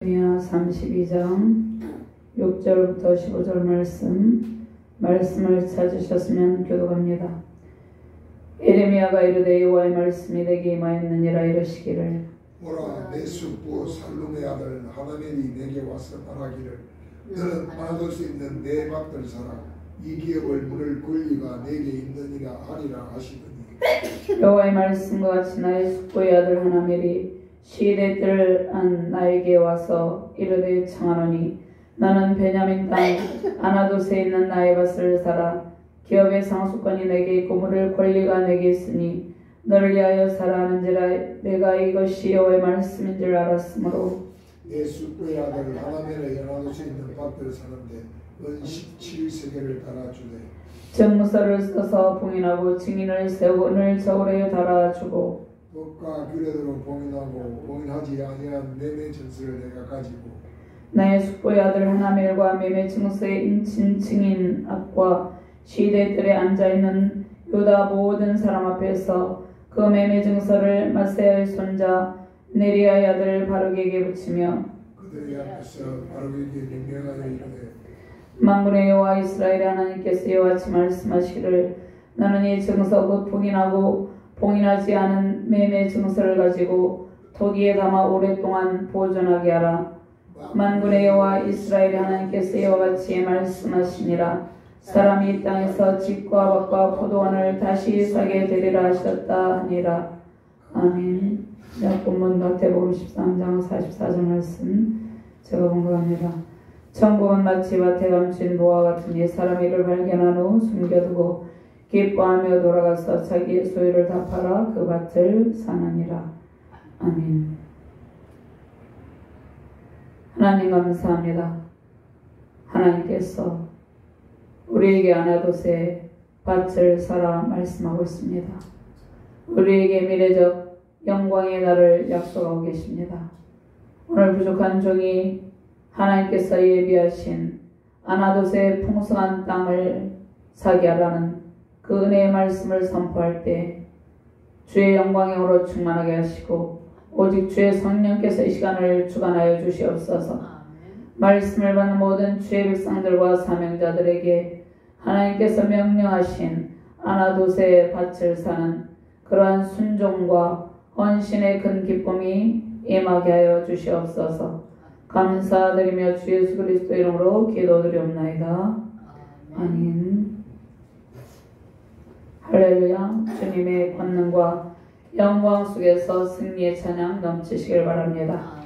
예레미야 32장 6절부터 15절 말씀을 찾으셨으면 교독합니다. 예레미야가 이르되 여호와의 말씀이 내게 임하였느니라. 이르시기를 보라, 내 숙부 살룸의 아들 하나멜이 내게 와서 말하기를 너는 받을 수 있는 내 밭을 사라. 이 기업을 물을 권리가 내게 있느니라 하리라 하시더니 여호와의 말씀과 같이 나의 숙부의 아들 하나멜이 시대 뜰 안 나에게 와서 이르되 청하노니 나는 베냐민 땅 아나돗에 있는 나의 밭을 사라. 기업의 상속권이 내게 있고 물을 권리가 내게 있으니 너를 위하여 사라 하는지라. 내가 이것이 여호와의 말씀인 줄 알았으므로 내 숙부의 아들 하나멜의 아나돗에 있는 밭을 사는데 은 17세겔을 달아주되 정무서를 써서 봉인하고 증인을 세우고 은을 저울에 달아주고 법과 규례대로 봉인하고 봉인하지 아니한 매매 증서를 내가 가지고 나의 숙부의 아들 하나멜과 매매 증서의 인친 증인 앞과 시대 뜰에 앉아있는 유다 모든 사람 앞에서 그 매매 증서를 마세야의 손자 네리야의 아들 바룩에게 붙이며 그들의 앞에서 바룩에게 명령하여 이르되 만군의 여호와 이스라엘의 하나님께서 이와 같이 말씀하시기를 너는 이 증서 곧 봉인하고 봉인하지 않은 매매 증서를 가지고 토기에 담아 오랫동안 보존하게 하라. 만군의 여호와 이스라엘의 하나님께서 이와 같이 말씀하시니라. 사람이 이 땅에서 집과 밭과 포도원을 다시 사게 되리라 하셨다 하니라. 아멘. 본문 마태복음 13장 44절 말씀 제가 공부합니다. 천국은 마치 밭에 감춘 노와 같으니 사람이 이를 발견한 후 숨겨두고 기뻐하며 돌아가서 자기의 소유를 다 팔아 그 밭을 사느니라. 아멘. 하나님 감사합니다. 하나님께서 우리에게 아나돗에 밭을 사라 말씀하고 있습니다. 우리에게 미래적 영광의 날을 약속하고 계십니다. 오늘 부족한 종이 하나님께서 예비하신 아나돗의 풍성한 땅을 사게 하라는 그 은혜의 말씀을 선포할 때 주의 영광의 오로 충만하게 하시고 오직 주의 성령께서 이 시간을 주관하여 주시옵소서. 말씀을 받는 모든 주의 백성들과 사명자들에게 하나님께서 명령하신 아나돗의 밭을 사는 그러한 순종과 헌신의 큰 기쁨이 임하게 하여 주시옵소서. 감사드리며 주 예수 그리스도 이름으로 기도드리옵나이다. 아멘. 할렐루야. 주님의 권능과 영광 속에서 승리의 찬양 넘치시길 바랍니다.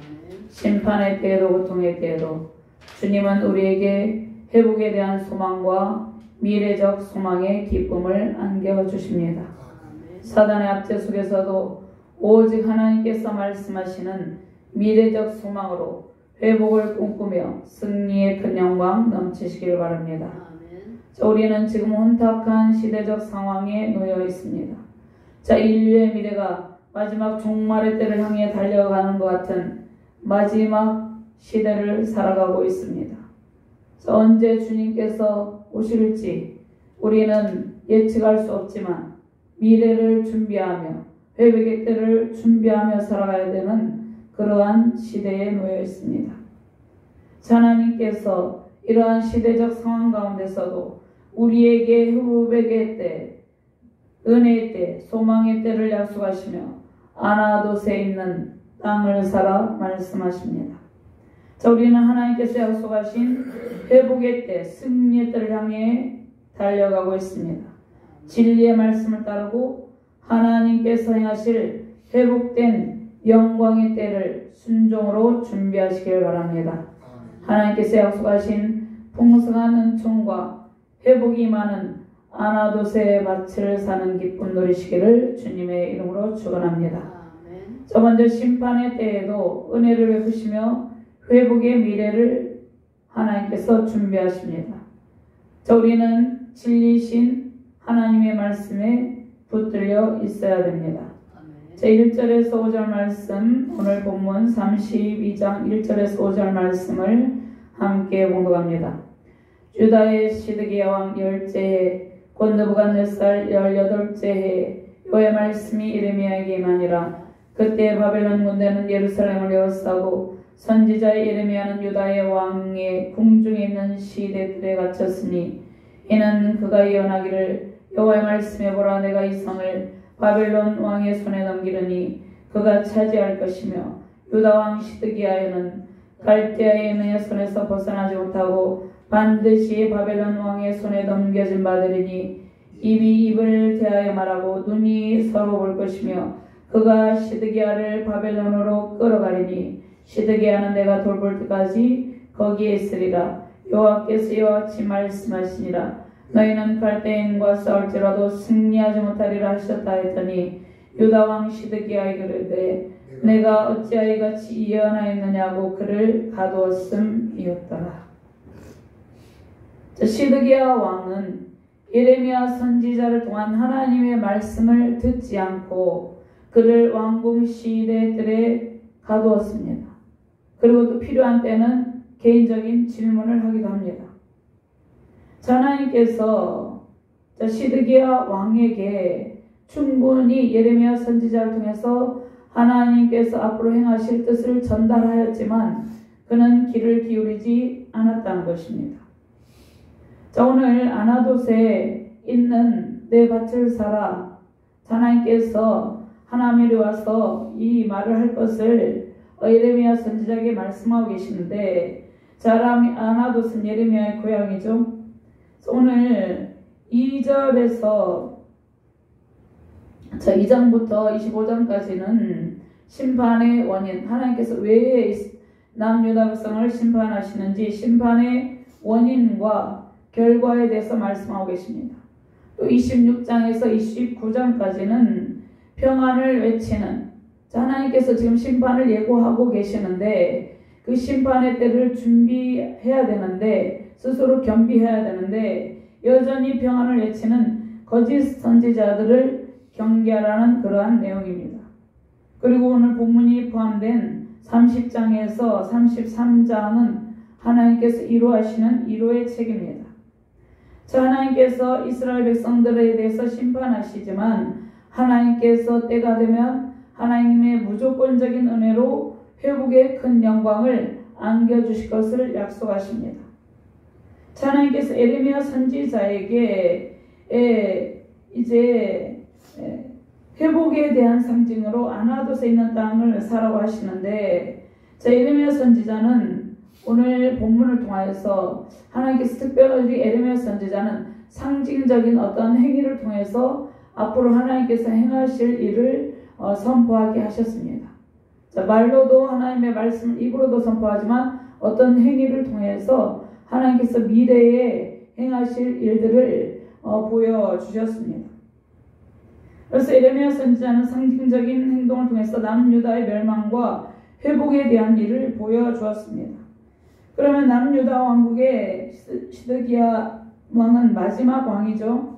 심판의 때에도 고통의 때에도 주님은 우리에게 회복에 대한 소망과 미래적 소망의 기쁨을 안겨 주십니다. 사단의 압제 속에서도 오직 하나님께서 말씀하시는 미래적 소망으로 회복을 꿈꾸며 승리의 큰 영광 넘치시길 바랍니다. 자, 우리는 지금 혼탁한 시대적 상황에 놓여 있습니다. 자, 인류의 미래가 마지막 종말의 때를 향해 달려가는 것 같은 마지막 시대를 살아가고 있습니다. 자, 언제 주님께서 오실지 우리는 예측할 수 없지만 미래를 준비하며 회복의 때를 준비하며 살아가야 되는 그러한 시대에 놓여 있습니다. 하나님께서 이러한 시대적 상황 가운데서도 우리에게 회복의 때, 은혜의 때, 소망의 때를 약속하시며 아나돗에 있는 땅을 사라 말씀하십니다. 자, 우리는 하나님께서 약속하신 회복의 때, 승리의 때를 향해 달려가고 있습니다. 진리의 말씀을 따르고 하나님께서 행하실 회복된 영광의 때를 순종으로 준비하시길 바랍니다. 하나님께서 약속하신 풍성한 은총과 회복이 많은 아나돗의 밭을 사는 기쁨 누리시기를 주님의 이름으로 축원합니다. 자, 먼저 심판의 때에도 은혜를 베푸시며 회복의 미래를 하나님께서 준비하십니다. 자, 우리는 진리신 하나님의 말씀에 붙들려 있어야 됩니다. 자, 1절에서 5절 말씀, 오늘 본문 32장 1절에서 5절 말씀을 함께 봉독합니다. 유다의 시드기야 왕 10째 곧 느부갓네살 18째 해에 여호와의 말씀이 예레미야에게 임하니라. 그때 바벨론 군대는 예루살렘을 에워싸고 선지자 예레미야는 유다의 왕의 궁중에 있는 시대들에 갇혔으니 이는 그가 예언하기를 여호와의 말씀에 보라 내가 이 성을 바벨론 왕의 손에 넘기려니 그가 차지할 것이며 유다 왕 시드기야는 갈대아의 내 손에서 벗어나지 못하고 반드시 바벨론 왕의 손에 넘겨진 바 되리니 입이 입을 대하여 말하고 눈이 서로 볼 것이며 그가 시드기야를 바벨론으로 끌어가리니 시드기야는 내가 돌볼 때까지 거기에 있으리라. 여호와께서 이와 같이 말씀하시니라. 너희는 갈대인과 싸울지라도 승리하지 못하리라 하셨다 했더니 유다 왕 시드기야에게 이르되 내가 어찌하여 이같이 예언하였느냐고 그를 가두었음이었더라. 시드기야 왕은 예레미야 선지자를 통한 하나님의 말씀을 듣지 않고 그를 왕궁 시대들에 가두었습니다. 그리고 또 필요한 때는 개인적인 질문을 하기도 합니다. 하나님께서 시드기야 왕에게 충분히 예레미야 선지자를 통해서 하나님께서 앞으로 행하실 뜻을 전달하였지만 그는 귀를 기울이지 않았다는 것입니다. 오늘 아나돗에 있는 내 밭을 사라. 하나님께서 하나님이 와서 이 말을 할 것을 예레미야 선지자에게 말씀하고 계시는데 아나돗은 예레미야의 고향이죠. 오늘 2절에서 2장부터 25장까지는 심판의 원인, 하나님께서 왜 남유다 백성을 심판하시는지 심판의 원인과 결과에 대해서 말씀하고 계십니다. 또 26장에서 29장까지는 평안을 외치는, 하나님께서 지금 심판을 예고하고 계시는데 그 심판의 때를 준비해야 되는데 스스로 겸비해야 되는데 여전히 평안을 외치는 거짓 선지자들을 경계하라는 그러한 내용입니다. 그리고 오늘 본문이 포함된 30장에서 33장은 하나님께서 이루하시는 이루의 책입니다. 하나님께서 이스라엘 백성들에 대해서 심판하시지만 하나님께서 때가 되면 하나님의 무조건적인 은혜로 회복의 큰 영광을 안겨주실 것을 약속하십니다. 하나님께서 예레미야 선지자에게 이제 회복에 대한 상징으로 아나돗에 있는 땅을 사라고 하시는데 예레미야 선지자는 오늘 본문을 통하여서 하나님께서 특별히 예레미야 선지자는 상징적인 어떤 행위를 통해서 앞으로 하나님께서 행하실 일을 선포하게 하셨습니다. 말로도 하나님의 말씀을 입으로도 선포하지만 어떤 행위를 통해서 하나님께서 미래에 행하실 일들을 보여주셨습니다. 그래서 예레미야 선지자는 상징적인 행동을 통해서 남유다의 멸망과 회복에 대한 일을 보여주었습니다. 그러면 남유다 왕국의 시드기야 왕은 마지막 왕이죠.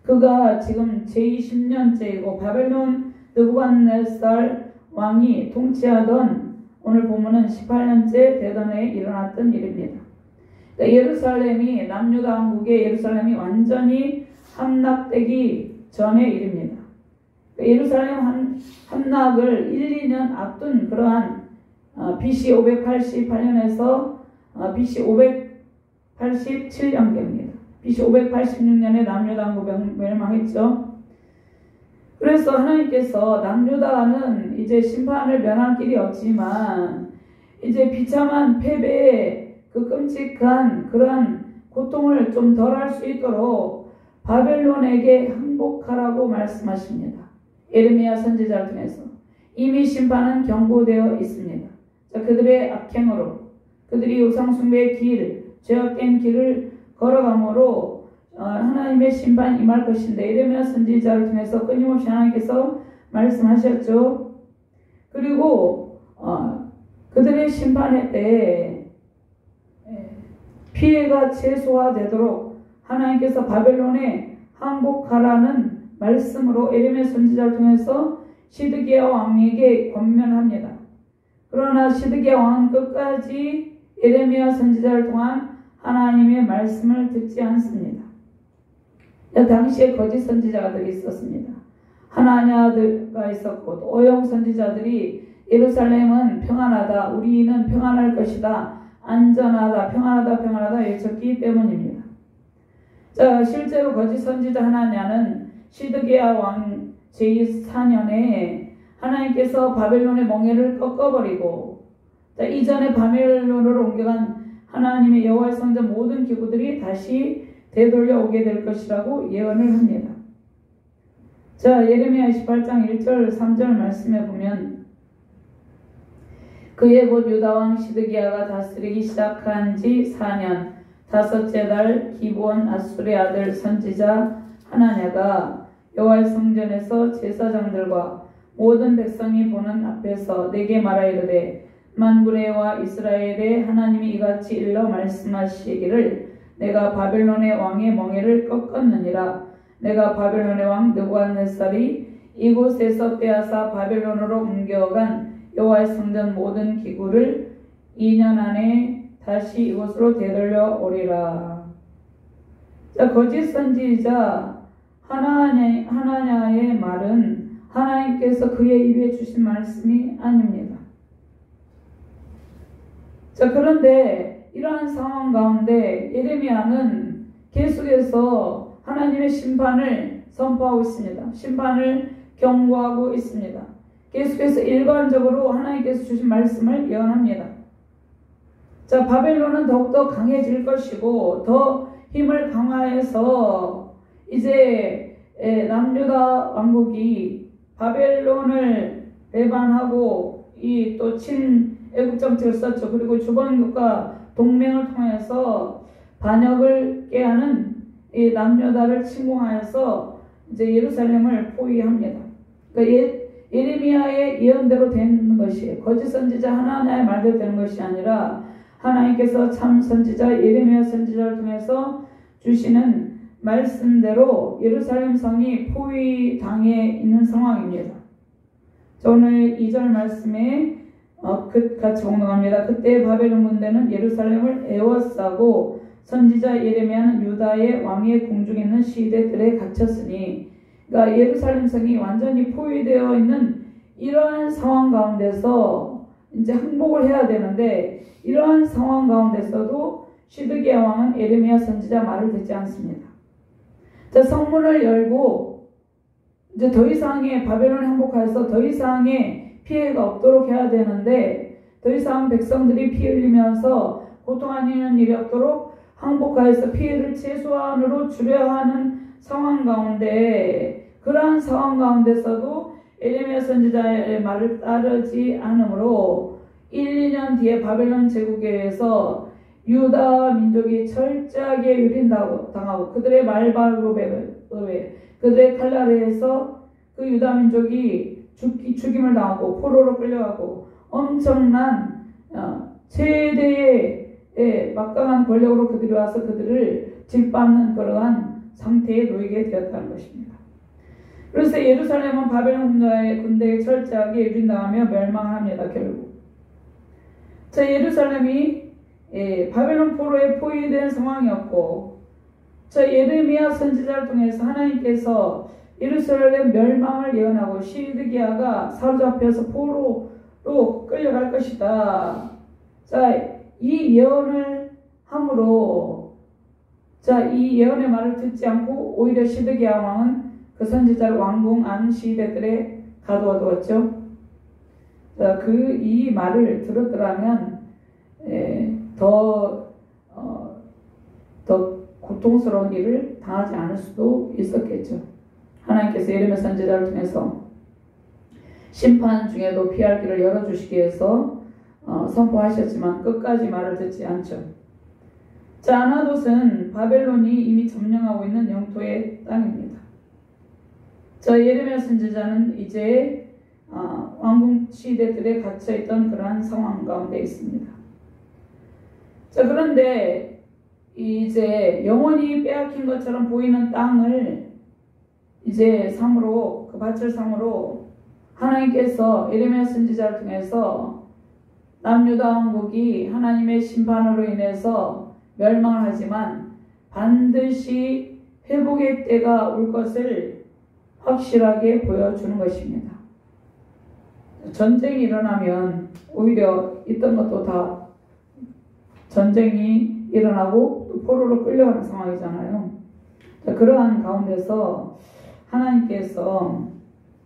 그가 지금 제20년째이고 바벨론 느부갓네살 왕이 통치하던 오늘 본문은 18년째 되던 해에 일어났던 일입니다. 예루살렘이 남유다 왕국의 예루살렘이 완전히 함락되기 전의 일입니다. 예루살렘 함락을 1, 2년 앞둔 그러한 BC 588년에서 BC 587년경입니다. BC 586년에 남유다 왕국 멸망했죠. 그래서 하나님께서 남유다는 이제 심판을 면할 길이 없지만 이제 비참한 패배의 그 끔찍한 그러한 고통을 좀 덜할 수 있도록 바벨론에게 항복하라고 말씀하십니다. 예레미야 선지자를 통해서 이미 심판은 경고되어 있습니다. 그들의 악행으로 그들이 우상숭배의 길, 죄악된 길을 걸어감으로 하나님의 심판이 임할 것인데 예레미야 선지자를 통해서 끊임없이 하나님께서 말씀하셨죠. 그리고 그들의 심판의 때에 피해가 최소화되도록 하나님께서 바벨론에 항복하라는 말씀으로 예레미야 선지자를 통해서 시드기야 왕에게 권면합니다. 그러나 시드기야 왕은 끝까지 예레미야 선지자를 통한 하나님의 말씀을 듣지 않습니다. 당시에 거짓 선지자들이 있었습니다. 하나냐가 있었고 또 오용 선지자들이 예루살렘은 평안하다, 우리는 평안할 것이다, 안전하다, 평안하다 외쳤기 때문입니다. 자, 실제로 거짓 선지자 하나냐는 시드기야 왕 제4년에 하나님께서 바벨론의 멍에를 꺾어버리고, 자, 이전에 바벨론으로 옮겨간 하나님의 여호와의 성전 모든 기구들이 다시 되돌려 오게 될 것이라고 예언을 합니다. 자, 예레미야 28장 1절 3절 말씀에 보면 그의 곧 유다왕 시드기야가 다스리기 시작한 지 4년 다섯째 달 기브온 아술의 아들 선지자 하나냐가 여호와의 성전에서 제사장들과 모든 백성이 보는 앞에서 내게 말하이르되 만군의 여호와 이스라엘의 하나님이 이같이 일러 말씀하시기를 내가 바벨론의 왕의 멍에를 꺾었느니라. 내가 바벨론의 왕 느부갓네살이 이곳에서 빼앗아 바벨론으로 옮겨간 여호와의 성전 모든 기구를 2년 안에 다시 이곳으로 되돌려 오리라. 자, 거짓 선지자 하나냐의 말은 하나님께서 그의 입에 주신 말씀이 아닙니다. 자, 그런데 이러한 상황 가운데 예레미야는 계속해서 하나님의 심판을 선포하고 있습니다. 심판을 경고하고 있습니다. 계속해서 일관적으로 하나님께서 주신 말씀을 예언합니다. 자, 바벨론은 더욱더 강해질 것이고 더 힘을 강화해서 이제 남유다 왕국이 바벨론을 배반하고 이 또 친애국 정책을 썼죠. 그리고 주변국가 동맹을 통해서 반역을 깨하는 이 남유다를 침공하여서 이제 예루살렘을 포위합니다. 그러니까 예레미야의 예언대로 된 것이 거짓 선지자 하나냐의 말대로 되는 것이 아니라 하나님께서 참 선지자 예레미야 선지자를 통해서 주시는 말씀대로 예루살렘 성이 포위당해 있는 상황입니다. 자, 오늘 2절 말씀에 같이 봉독합니다. 그때 바벨론 군대는 예루살렘을 에워싸고 선지자 예레미야는 유다의 왕의 궁중에 있는 시대들에 갇혔으니, 그러니까 예루살렘 성이 완전히 포위되어 있는 이러한 상황 가운데서 이제 항복을 해야 되는데, 이러한 상황 가운데서도 시드기야 왕은 예레미야 선지자 말을 듣지 않습니다. 자, 성문을 열고 이제 더 이상의 바벨론에 항복하여서 더 이상의 피해가 없도록 해야 되는데, 더 이상 백성들이 피 흘리면서 고통하는 일이 없도록 항복하여서 피해를 최소한으로 줄여야 하는 상황 가운데, 그러한 상황 가운데서도 예레미야 선지자의 말을 따르지 않으므로 1, 2년 뒤에 바벨론 제국에 의해서 유다 민족이 철저하게 유린당하고 그들의 말발굽에 의해 그들의 칼날에 의해서 그 유다 민족이 죽임을 당하고 포로로 끌려가고 엄청난 최대의 막강한 권력으로 그들이 와서 그들을 짓밟는 그러한 상태에 놓이게 되었다는 것입니다. 그래서 예루살렘은 바벨론 군대에 철저하게 유린당하며 멸망합니다. 결국. 자, 예루살렘이 바벨론 포로에 포위된 상황이었고, 자, 예레미야 선지자를 통해서 하나님께서 예루살렘 멸망을 예언하고 시드기야가 사로잡혀서 포로로 끌려갈 것이다. 자, 이 예언을 함으로, 자, 이 예언의 말을 듣지 않고 오히려 시드기야 왕은 그 선지자를 왕궁 안 시대들에 가두어 두었죠. 자, 이 말을 들었더라면 더 고통스러운 일을 당하지 않을 수도 있었겠죠. 하나님께서 예레미야 선지자를 통해서 심판 중에도 피할 길을 열어주시기 위해서 선포하셨지만 끝까지 말을 듣지 않죠. 자, 아나돗은 바벨론이 이미 점령하고 있는 영토의 땅입니다. 자, 예레미야 선지자는 이제 왕궁 시대들에 갇혀있던 그러한 상황 가운데 있습니다. 자, 그런데 이제 영원히 빼앗긴 것처럼 보이는 땅을 이제 그 밭을 상으로 하나님께서 예레미야 선지자를 통해서 남유다 왕국이 하나님의 심판으로 인해서 멸망을 하지만 반드시 회복의 때가 올 것을 확실하게 보여주는 것입니다. 전쟁이 일어나면 오히려 있던 것도 다 전쟁이 일어나고 또 포로로 끌려가는 상황이잖아요. 자, 그러한 가운데서 하나님께서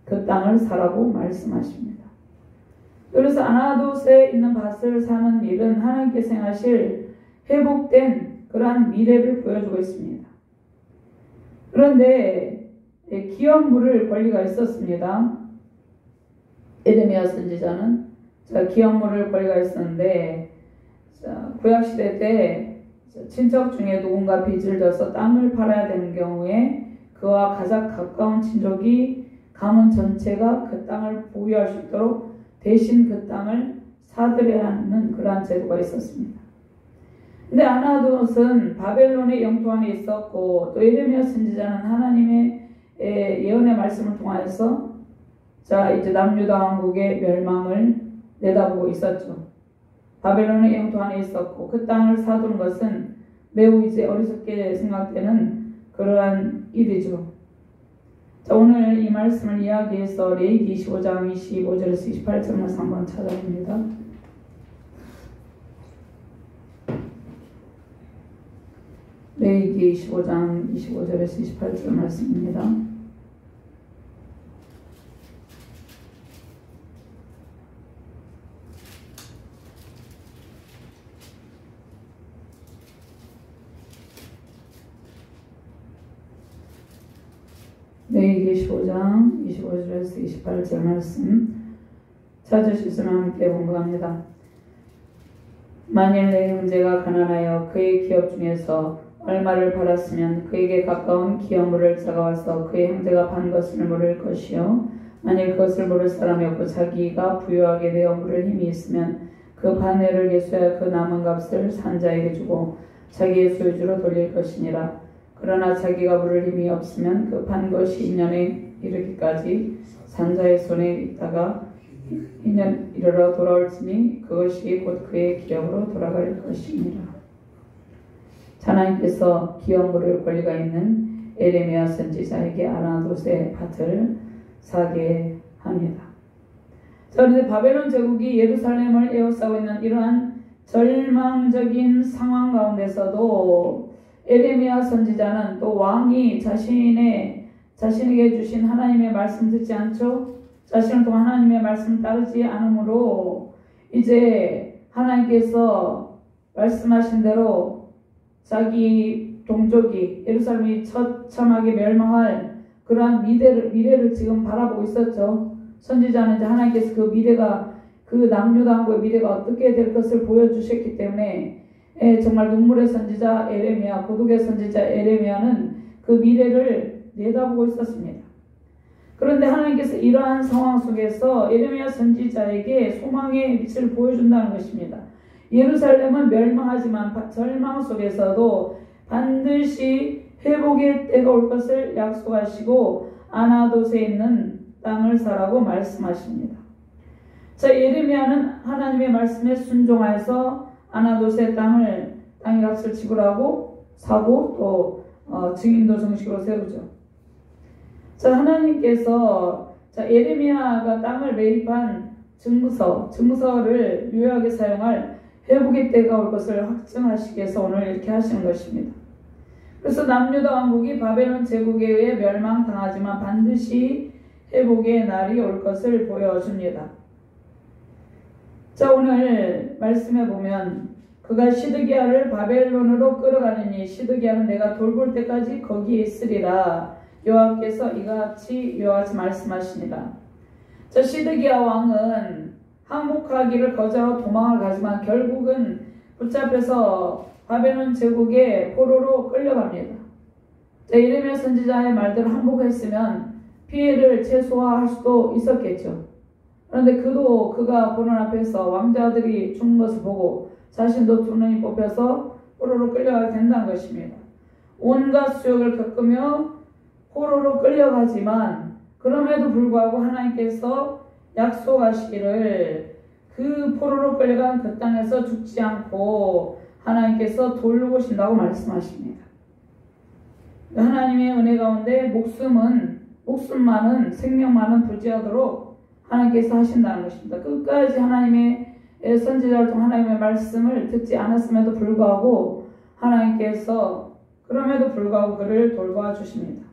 그 땅을 사라고 말씀하십니다. 그래서 아나돗에 있는 밭을 사는 일은 하나님께서 행하실 회복된 그러한 미래를 보여주고 있습니다. 그런데 기업 물을 권리가 있었습니다. 에레미야 선지자는 기업 물을 권리가 있었는데 구약시대 때 친척 중에 누군가 빚을 져서 땅을 팔아야 되는 경우에 그와 가장 가까운 친족이 가문 전체가 그 땅을 보유할 수 있도록 대신 그 땅을 사들여야 하는 그러한 제도가 있었습니다. 근데 아나돗은 바벨론의 영토 안에 있었고 또 에레미야 선지자는 하나님의 예언의 말씀을 통하여서 이제 남유다 왕국의 멸망을 내다보고 있었죠. 바벨론의 영토 안에 있었고 그 땅을 사두는 것은 매우 이제 어리석게 생각되는 그러한 일이죠. 자, 오늘 이 말씀을 이야기해서 레위기 25장 25절에서 28절을 한번 찾아봅니다. 레위기 25장 25절에서 28절 말씀입니다. 레위기 15장 25절에서 28절 말씀 찾을 수 있으면 함께 공부합니다. 만일 내 형제가 가난하여 그의 기업 중에서 얼마를 팔았으면 그에게 가까운 기업물을 잡아와서 그의 형제가 판 것을 물을 것이요 만일 그것을 물을 사람이 없고 자기가 부유하게 되어 물을 힘이 있으면 그 반회를 계수하여 그 남은 값을 산자에게 주고 자기의 소유주로 돌릴 것이니라. 그러나 자기가 물을 힘이 없으면 그 판 것이 2년에 이르기까지 산자의 손에 있다가 2년 이르러 돌아올지니 그것이 곧 그의 기업으로 돌아갈 것이니라. 하나님께서 기업물을 권리가 있는 에레미야 선지자에게 아나돗의 밭을 사게 합니다. 자, 그런데 바벨론 제국이 예루살렘을 에워싸고 있는 이러한 절망적인 상황 가운데서도 에레미야 선지자는 또 왕이 자신에게 주신 하나님의 말씀 듣지 않죠? 자신을 통한 하나님의 말씀 따르지 않으므로 이제 하나님께서 말씀하신 대로 자기 동족이 예루살렘이 처참하게 멸망할 그러한 미래를 지금 바라보고 있었죠. 선지자는 이제 하나님께서 그 미래가 그 남유다 왕국의 미래가 어떻게 될 것을 보여주셨기 때문에 정말 눈물의 선지자 에레미야, 고독의 선지자 에레미야는 그 미래를 내다보고 있었습니다. 그런데 하나님께서 이러한 상황 속에서 에레미야 선지자에게 소망의 빛을 보여준다는 것입니다. 예루살렘은 멸망하지만 절망 속에서도 반드시 회복의 때가 올 것을 약속하시고 아나돗에 있는 땅을 사라고 말씀하십니다. 자, 예레미야는 하나님의 말씀에 순종하여서 아나돗의 땅의 값을 지불하고 사고 또 증인도 정식으로 세우죠. 자, 하나님께서 예레미야가 땅을 매입한 증서를 유효하게 사용할 회복의 때가 올 것을 확증하시기 위해서 오늘 이렇게 하시는 것입니다. 그래서 남유다 왕국이 바벨론 제국에 의해 멸망당하지만 반드시 회복의 날이 올 것을 보여줍니다. 자, 오늘 말씀해 보면 그가 시드기야를 바벨론으로 끌어가느니 시드기야는 내가 돌볼 때까지 거기에 있으리라. 여호와께서 이같이 말씀하시니라. 자, 시드기야 왕은 항복하기를 거절하고 도망을 가지만 결국은 붙잡혀서 바벨론 제국의 포로로 끌려갑니다. 자, 예레미야 선지자의 말대로 항복했으면 피해를 최소화할 수도 있었겠죠. 그런데 그가 보는 앞에서 왕자들이 죽는 것을 보고 자신도 두 눈이 뽑혀서 포로로 끌려가게 된다는 것입니다. 온갖 수욕을 겪으며 포로로 끌려가지만 그럼에도 불구하고 하나님께서 약속하시기를 그 포로로 끌려간 그 땅에서 죽지 않고 하나님께서 돌보신다고 말씀하십니다. 하나님의 은혜 가운데 목숨만은 생명만은 부지하도록 하나님께서 하신다는 것입니다. 끝까지 하나님의 선지자를 통해 하나님의 말씀을 듣지 않았음에도 불구하고 하나님께서 그럼에도 불구하고 그를 돌봐주십니다.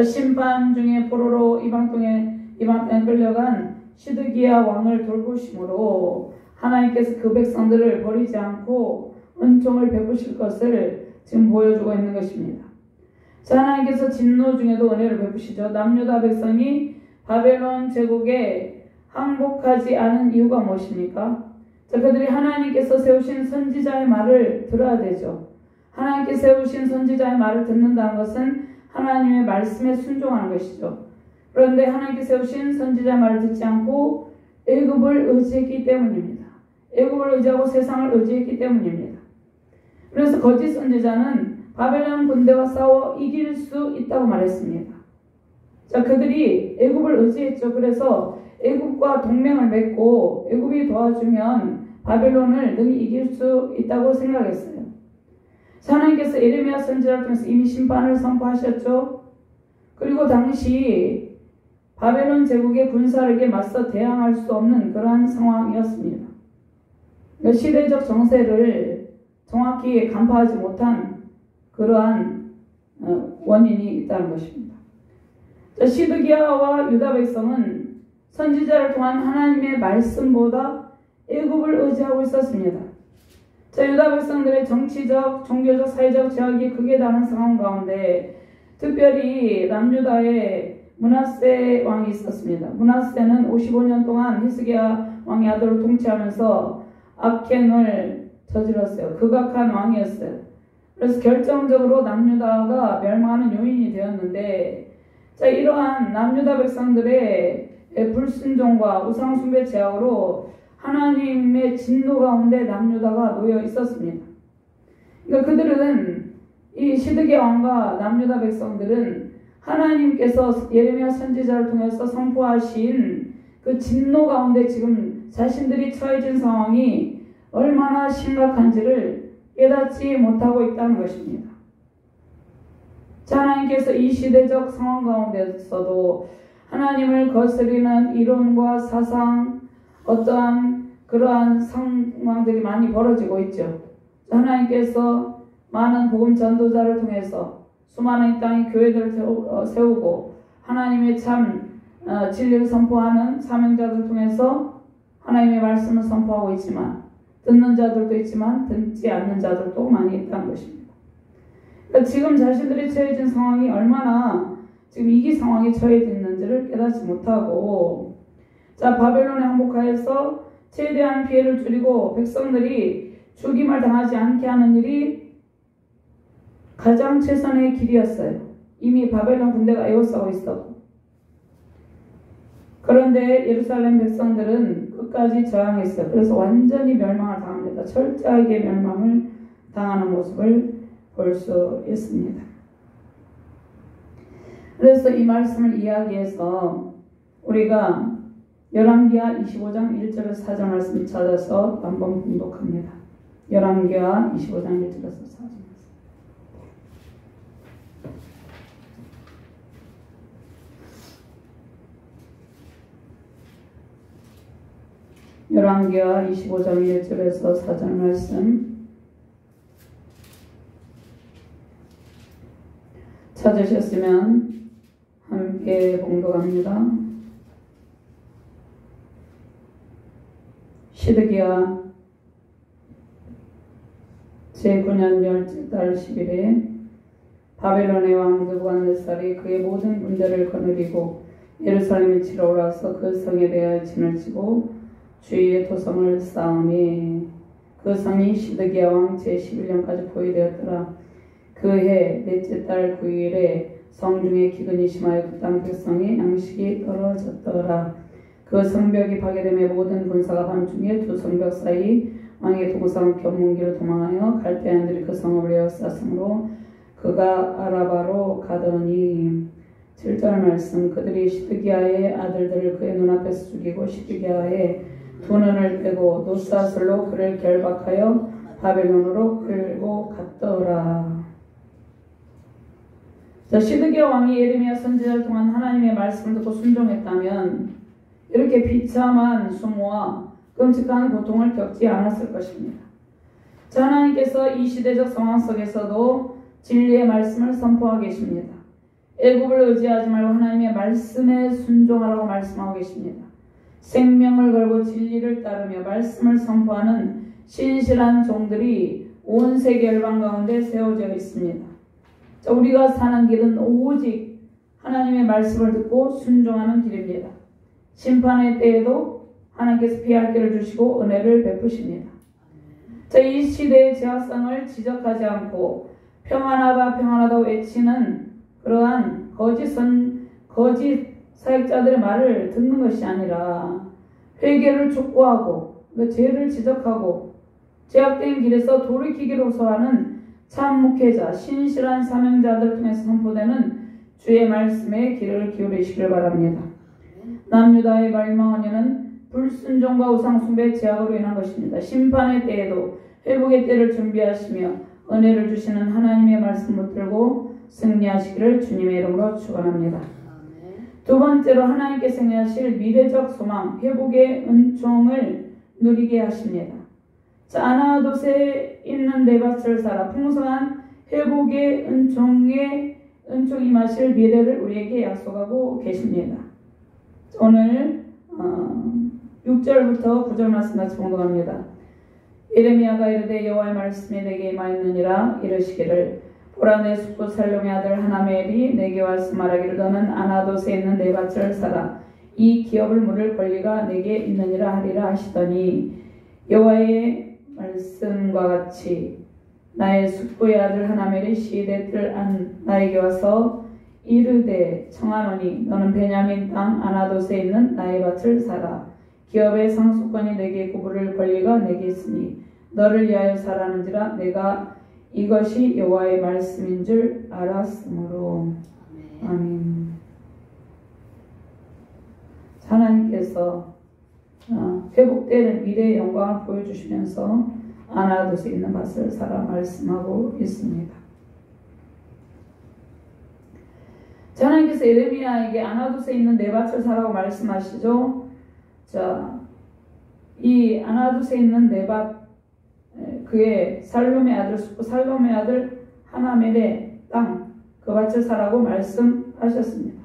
심판 중에 포로로 이방 땅에 끌려간 시드기야 왕을 돌보심으로 하나님께서 그 백성들을 버리지 않고 은총을 베푸실 것을 지금 보여주고 있는 것입니다. 자, 하나님께서 진노 중에도 은혜를 베푸시죠. 남유다 백성이 바벨론 제국에 항복하지 않은 이유가 무엇입니까? 자, 그들이 하나님께서 세우신 선지자의 말을 들어야 되죠. 하나님께 세우신 선지자의 말을 듣는다는 것은 하나님의 말씀에 순종하는 것이죠. 그런데 하나님께 세우신 선지자의 말을 듣지 않고 애굽을 의지했기 때문입니다. 애굽을 의지하고 세상을 의지했기 때문입니다. 그래서 거짓 선지자는 바벨론 군대와 싸워 이길 수 있다고 말했습니다. 자, 그들이 애굽을 의지했죠. 그래서 애굽과 동맹을 맺고 애굽이 도와주면 바벨론을 능히 이길 수 있다고 생각했어요. 하나님께서 예레미야 선지자를 통해서 이미 심판을 선포하셨죠. 그리고 당시 바벨론 제국의 군사력에 맞서 대항할 수 없는 그러한 상황이었습니다. 시대적 정세를 정확히 간파하지 못한 그러한 원인이 있다는 것입니다. 시드기야와 유다 백성은 선지자를 통한 하나님의 말씀보다 애굽을 의지하고 있었습니다. 유다 백성들의 정치적, 종교적, 사회적 제약이 극에 달한 상황 가운데 특별히 남유다에 므낫세 왕이 있었습니다. 므낫세는 55년 동안 히스기야 왕의 아들을 통치하면서 악행을 저질렀어요. 극악한 왕이었어요. 그래서 결정적으로 남유다가 멸망하는 요인이 되었는데, 이러한 남유다 백성들의 불순종과 우상숭배 제약으로 하나님의 진노 가운데 남유다가 놓여 있었습니다. 그러니까 그들은, 이 시드기야 왕과 남유다 백성들은 하나님께서 예레미야 선지자를 통해서 선포하신 그 진노 가운데 지금 자신들이 처해진 상황이 얼마나 심각한지를 깨닫지 못하고 있다는 것입니다. 하나님께서 이 시대적 상황 가운데서도 하나님을 거스리는 이론과 사상, 어떠한 그러한 상황들이 많이 벌어지고 있죠. 하나님께서 많은 복음 전도자를 통해서 수많은 이 땅에 교회들을 세우고 하나님의 참 진리를 선포하는 사명자들을 통해서 하나님의 말씀을 선포하고 있지만, 듣는 자들도 있지만 듣지 않는 자들도 많이 있다는 것입니다. 그러니까 지금 자신들이 처해진 상황이 얼마나 지금 위기 상황에 처해져 있는지를 깨닫지 못하고, 바벨론에 항복하여서 최대한 피해를 줄이고 백성들이 죽임을 당하지 않게 하는 일이 가장 최선의 길이었어요. 이미 바벨론 군대가 에워싸고 있었고. 그런데 예루살렘 백성들은 끝까지 저항했어요. 그래서 완전히 멸망을 당합니다. 철저하게 멸망을 당하는 모습을 볼 수 있습니다. 그래서 이 말씀을 이야기해서 우리가 열왕기하 25장 1절에서 4절 말씀 찾아서 한번 봉독합니다. 열왕기하 25장 1절에서 4절 말씀. 열왕기하 25장 1절에서 4절 말씀 찾으셨으면 함께 봉독합니다. 시드기야 제9년 10달 10일에 바벨론의 왕 느부갓네살이 그의 모든 군대를 거느리고 예루살렘에 치러 올라와서 그 성에 대하여 진을 치고 주위에 도성을 쌓음에 그 성이 시드기야 왕 제11년까지 포위되었더라. 그 해 넷째 달 9일에 성중에 기근이 심하여 그 땅 백성의 양식이 떨어졌더라. 그 성벽이 파괴됨에 모든 군사가 밤중에 두 성벽 사이 왕의 동상 견문기를 도망하여 갈대아인들이 그 성을 에워쌌으므로 그가 아라바로 가더니 7절 말씀 그들이 시드기야의 아들들을 그의 눈앞에서 죽이고 시드기야의 두 눈을 떼고 노사슬로 그를 결박하여 바벨론으로 끌고 갔더라. 시드기야 왕이 예레미야 선지자를 통한 하나님의 말씀을 듣고 순종했다면 이렇게 비참한 수모와 끔찍한 고통을 겪지 않았을 것입니다. 자, 하나님께서 이 시대적 상황 속에서도 진리의 말씀을 선포하고 계십니다. 애굽을 의지하지 말고 하나님의 말씀에 순종하라고 말씀하고 계십니다. 생명을 걸고 진리를 따르며 말씀을 선포하는 신실한 종들이 온 세계 열방 가운데 세워져 있습니다. 자, 우리가 사는 길은 오직 하나님의 말씀을 듣고 순종하는 길입니다. 심판의 때에도 하나님께서 피할 길을 주시고 은혜를 베푸십니다. 자, 이 시대의 제약상을 지적하지 않고 평안하다고 외치는 그러한 거짓 사역자들의 말을 듣는 것이 아니라 회개를 촉구하고 그 죄를 지적하고 죄악된 길에서 돌이키기를 호소하는 참 목회자, 신실한 사명자들 통해서 선포되는 주의 말씀에 귀를 기울이시길 바랍니다. 남유다의 멸망 원인은 불순종과 우상숭배의 죄악으로 인한 것입니다. 심판의 때에도 회복의 때를 준비하시며 은혜를 주시는 하나님의 말씀을 들고 승리하시기를 주님의 이름으로 축원합니다. 두 번째로 하나님께서 행하실 미래적 소망, 회복의 은총을 누리게 하십니다. 자, 아나돗에 있는 내 밭을 살아 풍성한 회복의 은총이 임하실 미래를 우리에게 약속하고 계십니다. 오늘 6절부터 9절 말씀 같이 봉독합니다. 예레미야가 이르되 여호와의 말씀이 내게 임하였느니라 이르시기를 보라 내 숙부 살lum의 아들 하나멜이 내게 와서 말하기를 너는 아나돗에 있는 내 밭을 사라 이 기업을 물을 권리가 내게 있느니라 하리라 하시더니 여호와의 말씀과 같이 나의 숙부의 아들 하나멜이 시대 뜰 안 나에게 와서 이르되 청하노니 너는 베냐민 땅 아나돗에 있는 나의 밭을 사라 기업의 상속권이 내게 구부를 권리가 내게 있으니 너를 위하여 사라는지라 내가 이것이 여호와의 말씀인 줄 알았으므로. 아멘. 하나님께서 회복되는 미래의 영광을 보여주시면서 아나돗에 있는 밭을 사라 말씀하고 있습니다. 하나님께서 예레미야에게 아나돗에 있는 내 밭을 사라고 말씀하시죠. 자, 이 아나돗에 있는 내 밭, 그의 살룸의 아들 숙부 살룸의 아들 하나멜의 땅, 그 밭을 사라고 말씀하셨습니다.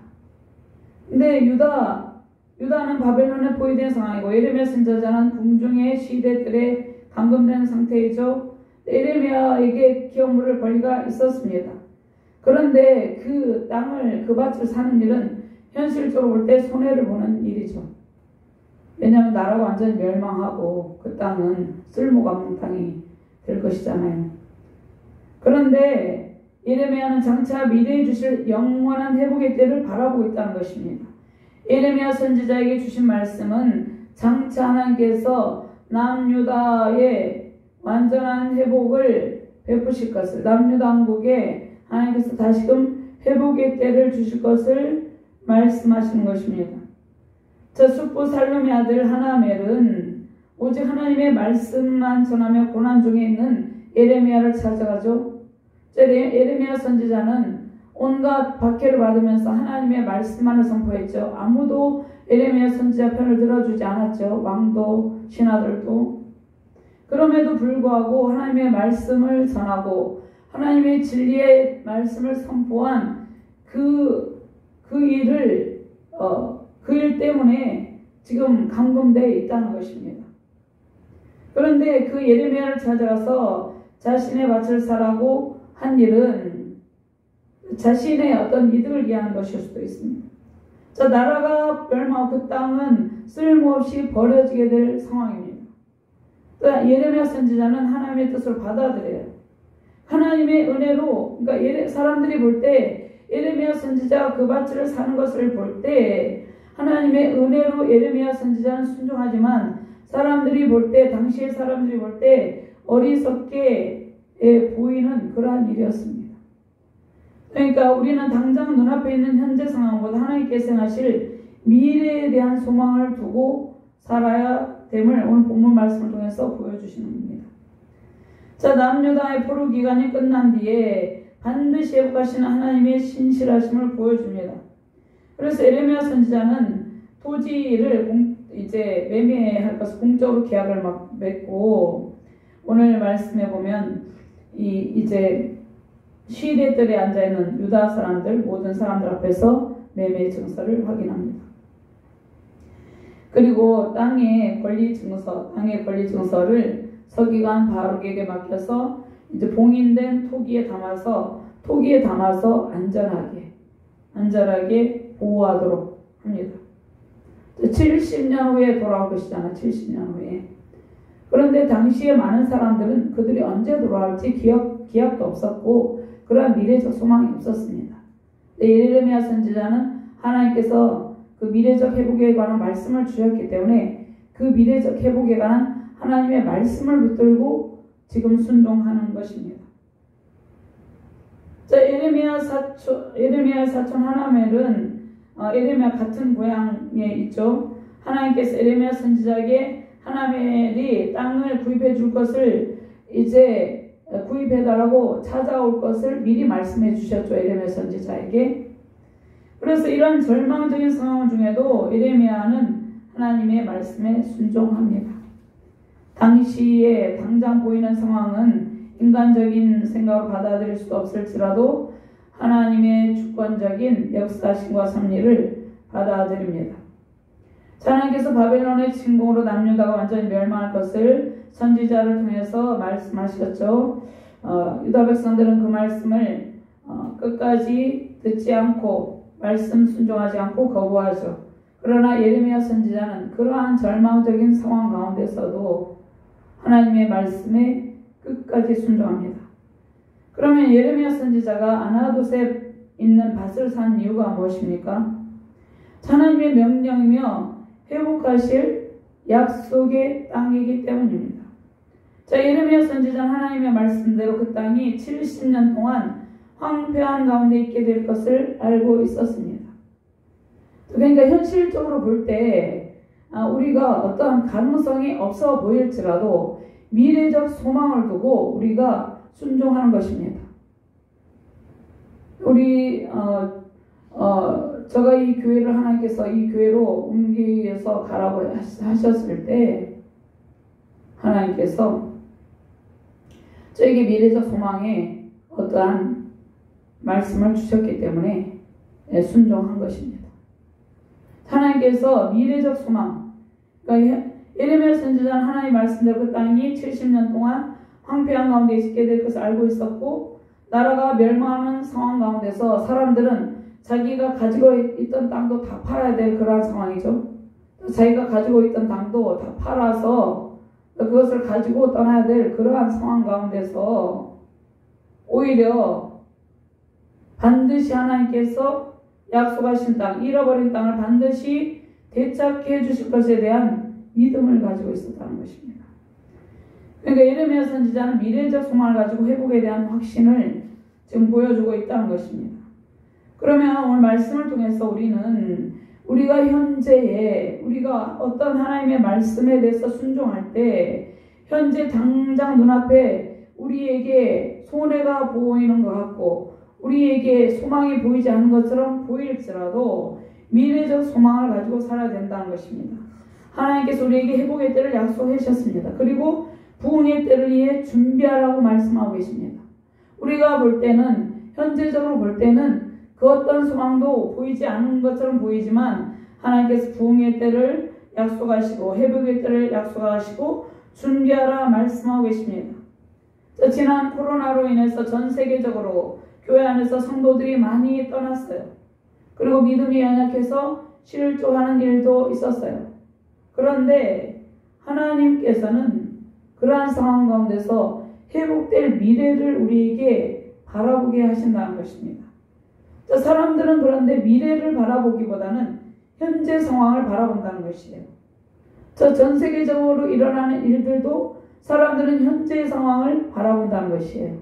근데 유다는 바벨론에 포위된 상황이고 예레미야 선지자는 궁중의 시대들에 감금된 상태이죠. 예레미야에게 기업 물을 권리가 있었습니다. 그런데 그 땅을, 그 밭을 사는 일은 현실적으로 볼 때 손해를 보는 일이죠. 왜냐하면 나라가 완전히 멸망하고 그 땅은 쓸모가 없는 땅이 될 것이잖아요. 그런데 예레미야는 장차 미래에 주실 영원한 회복의 때를 바라보고 있다는 것입니다. 예레미야 선지자에게 주신 말씀은 장차 하나님께서 남유다의 완전한 회복을 베푸실 것을, 남유다 왕국에 하나님께서 다시금 회복의 때를 주실 것을 말씀하시는 것입니다. 저 숙부 살룸의 아들 하나멜은 오직 하나님의 말씀만 전하며 고난 중에 있는 예레미야를 찾아가죠. 예레미야 선지자는 온갖 박해를 받으면서 하나님의 말씀만을 선포했죠. 아무도 예레미야 선지자 편을 들어주지 않았죠. 왕도 신하들도. 그럼에도 불구하고 하나님의 말씀을 전하고 하나님의 진리의 말씀을 선포한 그 일 때문에 지금 감금되어 있다는 것입니다. 그런데 그 예레미야를 찾아가서 자신의 밭을 사라고 한 일은 자신의 어떤 이득을 위한 것일 수도 있습니다. 자, 나라가 멸망하고 그 땅은 쓸모없이 버려지게 될 상황입니다. 예레미야 선지자는 하나님의 뜻을 받아들여요. 하나님의 은혜로, 그러니까 사람들이 볼 때 예레미야 선지자가 그 밭을 사는 것을 볼 때 하나님의 은혜로 예레미야 선지자는 순종하지만 사람들이 볼 때, 당시의 사람들이 볼 때 어리석게 보이는 그러한 일이었습니다. 그러니까 우리는 당장 눈앞에 있는 현재 상황보다 하나님께서 행하실 미래에 대한 소망을 두고 살아야 됨을 오늘 본문 말씀을 통해서 보여주시는 겁니다. 자, 남유다의 포로 기간이 끝난 뒤에 반드시 회복하시는 하나님의 신실하심을 보여줍니다. 그래서 예레미야 선지자는 토지를 이제 매매할 것을 공적으로 계약을 막 맺고, 오늘 말씀해 보면 이제 시대들에 앉아 있는 유다 사람들, 모든 사람들 앞에서 매매 증서를 확인합니다. 그리고 땅의 권리 증서를 서기관 바룩에게 맡겨서 이제 봉인된 토기에 담아서 안전하게 보호하도록 합니다. 70년 후에 돌아올 것이잖아. 70년 후에. 그런데 당시에 많은 사람들은 그들이 언제 돌아올지 기약도 없었고 그러한 미래적 소망이 없었습니다. 예레미야 선지자는 하나님께서 그 미래적 회복에 관한 말씀을 주셨기 때문에 그 미래적 회복에 관한 하나님의 말씀을 붙들고 지금 순종하는 것입니다. 자, 에레미야 사촌 하나멜은 에레미야 같은 고향에 있죠. 하나님께서 에레미야 선지자에게 하나멜이 땅을 구입해 줄 것을 이제 구입해달라고 찾아올 것을 미리 말씀해 주셨죠. 에레미야 선지자에게. 그래서 이런 절망적인 상황 중에도 에레미야는 하나님의 말씀에 순종합니다. 당시에 당장 보이는 상황은 인간적인 생각으로 받아들일 수도 없을지라도 하나님의 주권적인 역사심과 섭리를 받아들입니다. 하나님께서 바벨론의 침공으로 남유다가 완전히 멸망할 것을 선지자를 통해서 말씀하셨죠. 유다 백성들은 그 말씀을 끝까지 듣지 않고 말씀 순종하지 않고 거부하죠. 그러나 예레미야 선지자는 그러한 절망적인 상황 가운데서도 하나님의 말씀에 끝까지 순종합니다. 그러면 예레미야 선지자가 아나도셋 있는 밭을 산 이유가 무엇입니까? 하나님의 명령이며 회복하실 약속의 땅이기 때문입니다. 자, 예레미야 선지자는 하나님의 말씀대로 그 땅이 70년 동안 황폐한 가운데 있게 될 것을 알고 있었습니다. 그러니까 현실적으로 볼 때 우리가 어떠한 가능성이 없어 보일지라도 미래적 소망을 두고 우리가 순종하는 것입니다. 제가 이 교회를 하나님께서 이 교회로 옮겨서 가라고 하셨을 때 하나님께서 저에게 미래적 소망에 어떠한 말씀을 주셨기 때문에 순종한 것입니다. 하나님께서 미래적 소망, 그러니까 예레미야 선지자는 하나님의 말씀대로 그 땅이 70년 동안 황폐한 가운데 있게 될 것을 알고 있었고, 나라가 멸망하는 상황 가운데서 사람들은 자기가 가지고 있던 땅도 다 팔아야 될 그러한 상황이죠. 자기가 가지고 있던 땅도 다 팔아서 그것을 가지고 떠나야 될 그러한 상황 가운데서 오히려 반드시 하나님께서 약속하신 땅, 잃어버린 땅을 반드시 되찾게 해주실 것에 대한 믿음을 가지고 있었다는 것입니다. 그러니까 예레미야 선지자는 미래적 소망을 가지고 회복에 대한 확신을 지금 보여주고 있다는 것입니다. 그러면 오늘 말씀을 통해서 우리가 현재에 우리가 어떤 하나님의 말씀에 대해서 순종할 때 현재 당장 눈앞에 우리에게 손해가 보이는 것 같고 우리에게 소망이 보이지 않는 것처럼 보일지라도 미래적 소망을 가지고 살아야 된다는 것입니다. 하나님께서 우리에게 회복의 때를 약속해 주셨습니다. 그리고 부흥의 때를 위해 준비하라고 말씀하고 계십니다. 우리가 볼 때는 현재적으로 볼 때는 그 어떤 소망도 보이지 않는 것처럼 보이지만 하나님께서 부흥의 때를 약속하시고 회복의 때를 약속하시고 준비하라 말씀하고 계십니다. 지난 코로나로 인해서 전 세계적으로 교회 안에서 성도들이 많이 떠났어요. 그리고 믿음이 연약해서 실족하는 일도 있었어요. 그런데 하나님께서는 그러한 상황 가운데서 회복될 미래를 우리에게 바라보게 하신다는 것입니다. 사람들은 그런데 미래를 바라보기보다는 현재 상황을 바라본다는 것이에요. 전 세계적으로 일어나는 일들도 사람들은 현재 상황을 바라본다는 것이에요.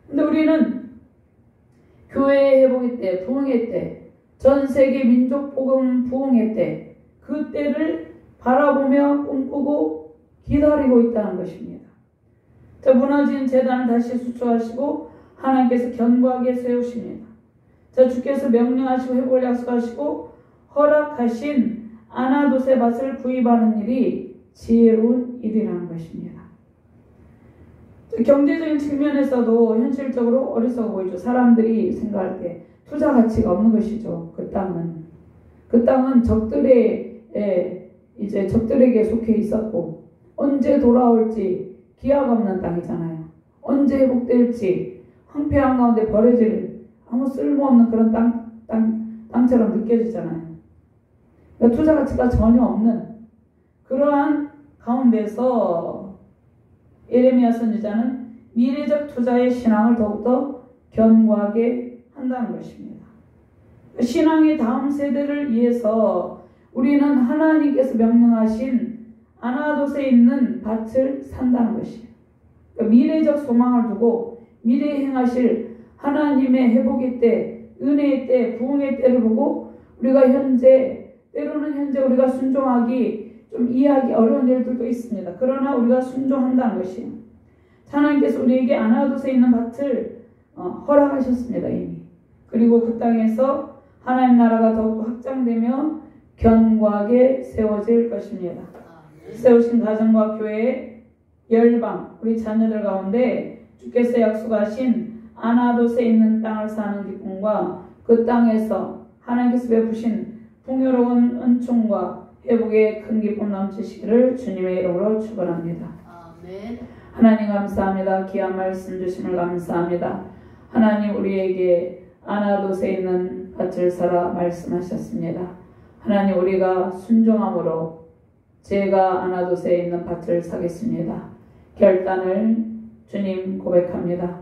근데 우리는 교회의 회복의 때, 부흥의 때, 전 세계 민족 복음 부흥의 때, 그 때를 바라보며 꿈꾸고 기다리고 있다는 것입니다. 무너진 재단을 다시 수축하시고 하나님께서 견고하게 세우십니다. 주께서 명령하시고 회복을 약속하시고 허락하신 아나돗의 밭을 구입하는 일이 지혜로운 일이라는 것입니다. 경제적인 측면에서도 현실적으로 어리석어 보이죠. 사람들이 생각할 때 투자 가치가 없는 것이죠. 그 땅은 적들에게 속해 있었고 언제 돌아올지 기약 없는 땅이잖아요. 언제 회복될지 황폐한 가운데 버려질 아무 쓸모없는 그런 땅처럼 느껴지잖아요. 그러니까 투자 가치가 전혀 없는 그러한 가운데서 예레미야 선지자는 미래적 투자의 신앙을 더욱더 견고하게 한다는 것입니다. 신앙의 다음 세대를 위해서 우리는 하나님께서 명령하신 아나돗에 있는 밭을 산다는 것이에요. 그러니까 미래적 소망을 두고 미래에 행하실 하나님의 회복의 때, 은혜의 때, 부흥의 때를 보고 우리가 때로는 현재 우리가 순종하기 좀 이해하기 어려운 일들도 있습니다. 그러나 우리가 순종한다는 것이에요. 하나님께서 우리에게 아나돗에 있는 밭을 허락하셨습니다. 이미. 그리고 그 땅에서 하나님 나라가 더욱 확장되며 견고하게 세워질 것입니다. 세우신 가정과 교회의 열방, 우리 자녀들 가운데 주께서 약속하신 아나돗에 있는 땅을 사는 기쁨과 그 땅에서 하나님께서 베푸신 풍요로운 은총과 회복의 큰 기쁨 넘치시기를 주님의 이름으로 축원합니다. 아멘. 하나님 감사합니다. 귀한 말씀 주심을 감사합니다. 하나님 우리에게 아나돗에 있는 밭을 사라 말씀하셨습니다. 하나님 우리가 순종함으로 제가 아나돗에 있는 밭을 사겠습니다. 결단을 주님 고백합니다.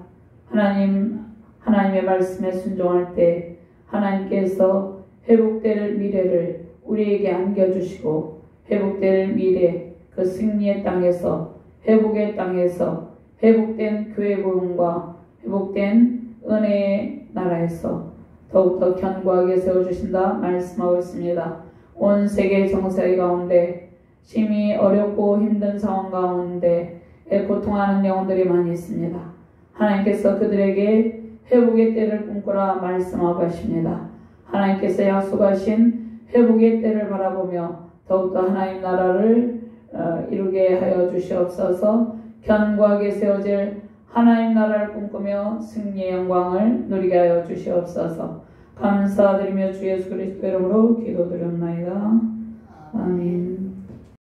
하나님의 말씀에 순종할 때 하나님께서 회복될 미래를 우리에게 안겨주시고 회복될 미래 그 승리의 땅에서 회복의 땅에서 회복된 교회 부흥과 회복된 은혜의 나라에서 더욱더 견고하게 세워주신다 말씀하고 있습니다. 온 세계 정세 가운데 심히 어렵고 힘든 상황 가운데 고통하는 영혼들이 많이 있습니다. 하나님께서 그들에게 회복의 때를 꿈꾸라 말씀하고 하십니다. 하나님께서 약속하신 회복의 때를 바라보며 더욱더 하나님 나라를 이루게 하여 주시옵소서. 견고하게 세워질 하나님 나라를 꿈꾸며 승리의 영광을 누리게 하여 주시옵소서. 감사드리며 주 예수 그리스도 이름으로 기도드렸나이다. 아멘.